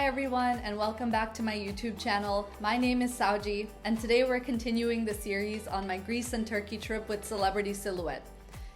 Hi everyone, and welcome back to my YouTube channel. My name is Souji, and today we're continuing the series on my Greece and Turkey trip with Celebrity Silhouette.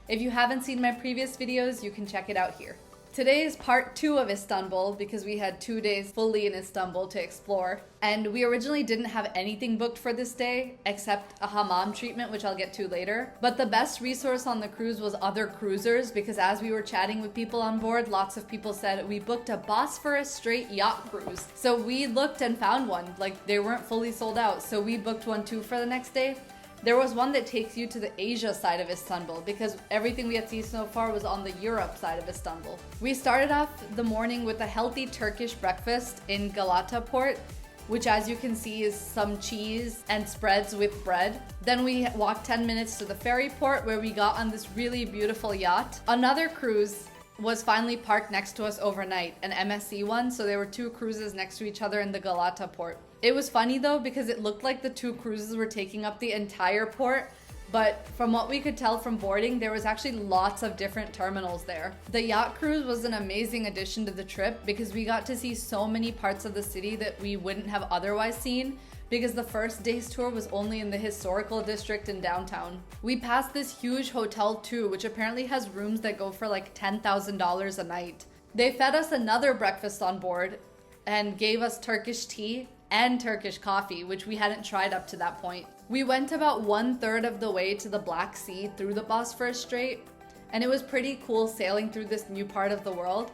If you haven't seen my previous videos, you can check it out here. Today is part 2 of Istanbul because we had 2 days fully in Istanbul to explore. And we originally didn't have anything booked for this day except a hammam treatment, which I'll get to later. But the best resource on the cruise was other cruisers because as we were chatting with people on board, lots of people said we booked a Bosphorus Strait yacht cruise. So we looked and found one, like they weren't fully sold out. So we booked one too for the next day. There was one that takes you to the Asia side of Istanbul because everything we had seen so far was on the Europe side of Istanbul. We started off the morning with a healthy Turkish breakfast in Galata port, which as you can see is some cheese and spreads with bread. Then we walked 10 minutes to the ferry port where we got on this really beautiful yacht. Another cruise was finally parked next to us overnight, an MSC one, so there were 2 cruises next to each other in the Galata port. It was funny though because it looked like the 2 cruises were taking up the entire port, but from what we could tell from boarding, there was actually lots of different terminals there. The yacht cruise was an amazing addition to the trip because we got to see so many parts of the city that we wouldn't have otherwise seen because the first day's tour was only in the historical district in downtown. We passed this huge hotel too, which apparently has rooms that go for like $10,000 a night. They fed us another breakfast on board and gave us Turkish tea and Turkish coffee, which we hadn't tried up to that point. We went about 1/3 of the way to the Black Sea through the Bosphorus Strait, and it was pretty cool sailing through this new part of the world.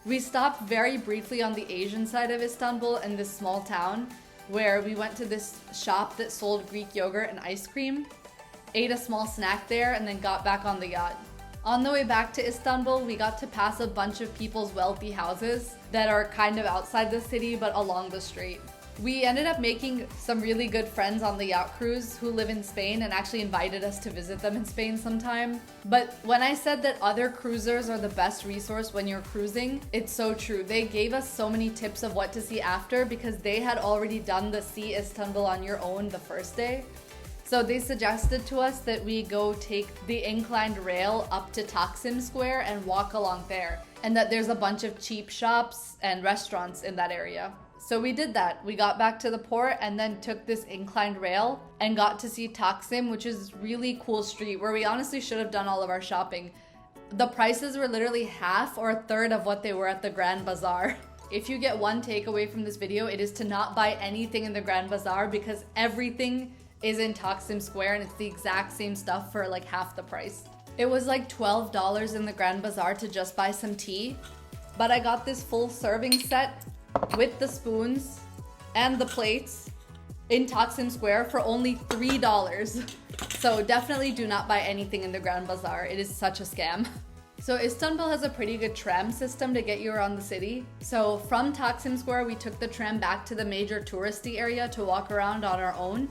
We stopped very briefly on the Asian side of Istanbul in this small town where we went to this shop that sold Greek yogurt and ice cream, ate a small snack there, and then got back on the yacht. On the way back to Istanbul, we got to pass a bunch of people's wealthy houses that are kind of outside the city but along the strait. We ended up making some really good friends on the yacht cruise who live in Spain and actually invited us to visit them in Spain sometime. But when I said that other cruisers are the best resource when you're cruising, it's so true. They gave us so many tips of what to see after because they had already done the See Istanbul on your own the first day. So they suggested to us that we go take the inclined rail up to Taksim Square and walk along there, and that there's a bunch of cheap shops and restaurants in that area. So we did that. We got back to the port and then took this inclined rail and got to see Taksim, which is this really cool street where we honestly should have done all of our shopping. The prices were literally half or a third of what they were at the Grand Bazaar. If you get one takeaway from this video, it is to not buy anything in the Grand Bazaar because everything is in Taksim Square and it's the exact same stuff for like half the price. It was like $12 in the Grand Bazaar to just buy some tea, but I got this full serving set with the spoons and the plates in Taksim Square for only $3. So definitely do not buy anything in the Grand Bazaar. It is such a scam. So Istanbul has a pretty good tram system to get you around the city. So from Taksim Square, we took the tram back to the major touristy area to walk around on our own.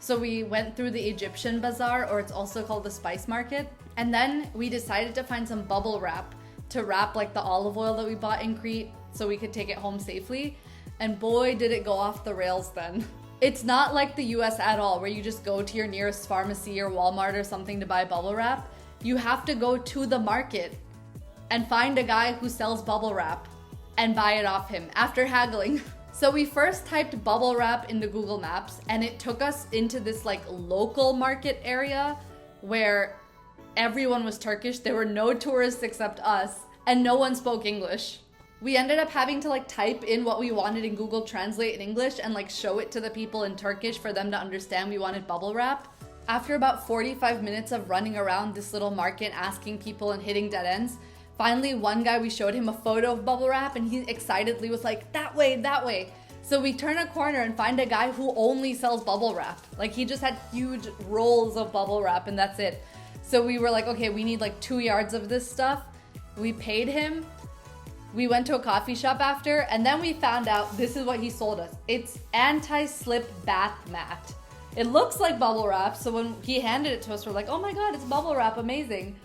So we went through the Egyptian Bazaar, or it's also called the Spice Market. And then we decided to find some bubble wrap to wrap like the olive oil that we bought in Crete so we could take it home safely. And boy, did it go off the rails then. It's not like the US at all, where you just go to your nearest pharmacy or Walmart or something to buy bubble wrap. You have to go to the market and find a guy who sells bubble wrap and buy it off him after haggling. So we first typed bubble wrap into Google Maps and it took us into this like local market area where everyone was Turkish. There were no tourists except us and no one spoke English. We ended up having to like type in what we wanted in Google Translate in English and like show it to the people in Turkish for them to understand we wanted bubble wrap. After about 45 minutes of running around this little market asking people and hitting dead ends, finally one guy, we showed him a photo of bubble wrap and he excitedly was like, that way, that way. So we turn a corner and find a guy who only sells bubble wrap. Like he just had huge rolls of bubble wrap and that's it. So we were like, okay, we need like 2 yards of this stuff. We paid him. We went to a coffee shop after, and then we found out this is what he sold us. It's anti-slip bath mat. It looks like bubble wrap, so when he handed it to us, we're like, oh my god, it's bubble wrap, amazing.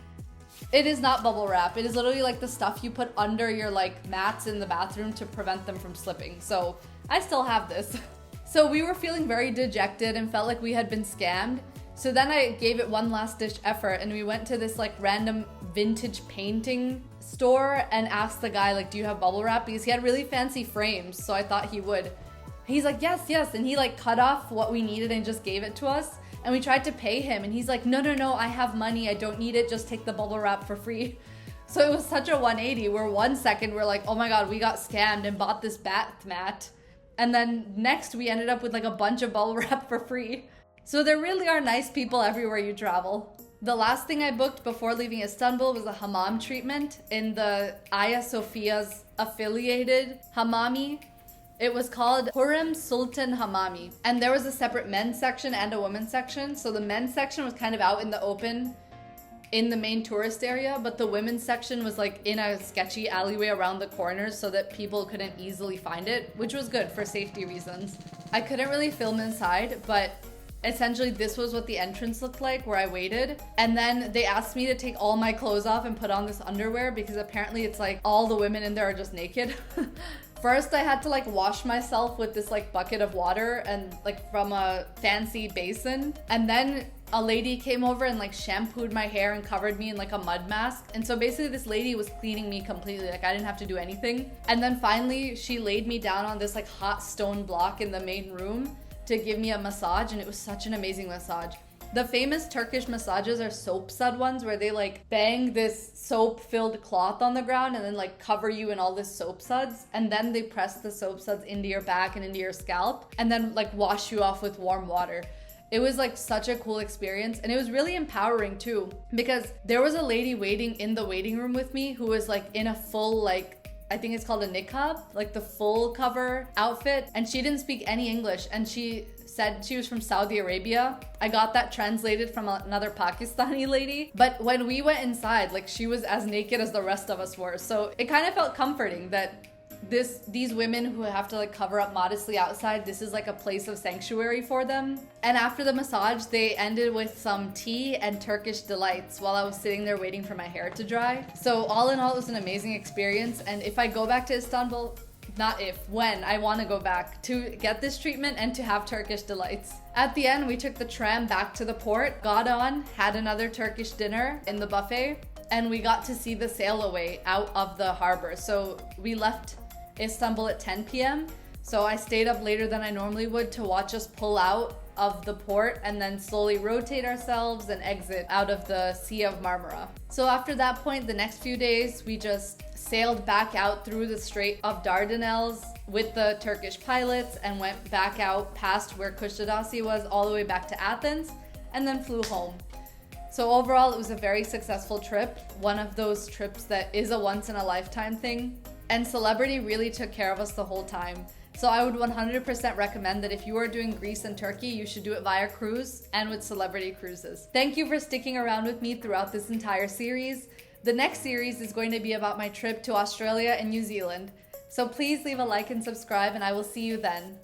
It is not bubble wrap. It is literally like the stuff you put under your like mats in the bathroom to prevent them from slipping. So I still have this. So we were feeling very dejected and felt like we had been scammed. So then I gave it one last ditch effort and we went to this like random vintage painting store and asked the guy, like, do you have bubble wrap? Because he had really fancy frames, so I thought he would. He's like, yes, yes. And he like cut off what we needed and just gave it to us. And we tried to pay him and he's like, no, no, no, I have money. I don't need it. Just take the bubble wrap for free. So it was such a 180 where 1 second we're like, oh my God, we got scammed and bought this bath mat. And then next we ended up with like a bunch of bubble wrap for free. So there really are nice people everywhere you travel. The last thing I booked before leaving Istanbul was a hammam treatment in the Hagia Sofia's affiliated Hamami. It was called Hurrem Sultan Hamami. And there was a separate men's section and a women's section. So the men's section was kind of out in the open in the main tourist area, but the women's section was like in a sketchy alleyway around the corners so that people couldn't easily find it, which was good for safety reasons. I couldn't really film inside, but essentially this was what the entrance looked like where I waited. And then they asked me to take all my clothes off and put on this underwear because apparently it's like all the women in there are just naked. First, I had to like wash myself with this like bucket of water and like from a fancy basin. And then a lady came over and like shampooed my hair and covered me in like a mud mask. And so basically this lady was cleaning me completely. Like I didn't have to do anything. And then finally she laid me down on this like hot stone block in the main room to give me a massage. And it was such an amazing massage. The famous Turkish massages are soap sud ones where they like bang this soap filled cloth on the ground and then like cover you in all this soap suds, and then they press the soap suds into your back and into your scalp and then like wash you off with warm water. It was like such a cool experience, and it was really empowering too because there was a lady waiting in the waiting room with me who was like in a full like, I think it's called a niqab, like the full cover outfit, and she didn't speak any English, and she said she was from Saudi Arabia. I got that translated from another Pakistani lady, but when we went inside, like she was as naked as the rest of us were. So it kind of felt comforting that these women who have to like cover up modestly outside, this is like a place of sanctuary for them. And after the massage, they ended with some tea and Turkish delights while I was sitting there waiting for my hair to dry. So all in all, it was an amazing experience. And if I go back to Istanbul, not if, when I want to go back to get this treatment and to have Turkish delights. At the end, we took the tram back to the port, got on, had another Turkish dinner in the buffet, and we got to see the sail away out of the harbor. So we left Istanbul at 10 p.m. So I stayed up later than I normally would to watch us pull out of the port and then slowly rotate ourselves and exit out of the Sea of Marmara. So after that point, the next few days, we just sailed back out through the Strait of Dardanelles with the Turkish pilots and went back out past where Kuşadası was all the way back to Athens and then flew home. So overall, it was a very successful trip. One of those trips that is a once in a lifetime thing. And Celebrity really took care of us the whole time. So I would 100% recommend that if you are doing Greece and Turkey, you should do it via cruise and with Celebrity Cruises. Thank you for sticking around with me throughout this entire series. The next series is going to be about my trip to Australia and New Zealand. So please leave a like and subscribe, and I will see you then.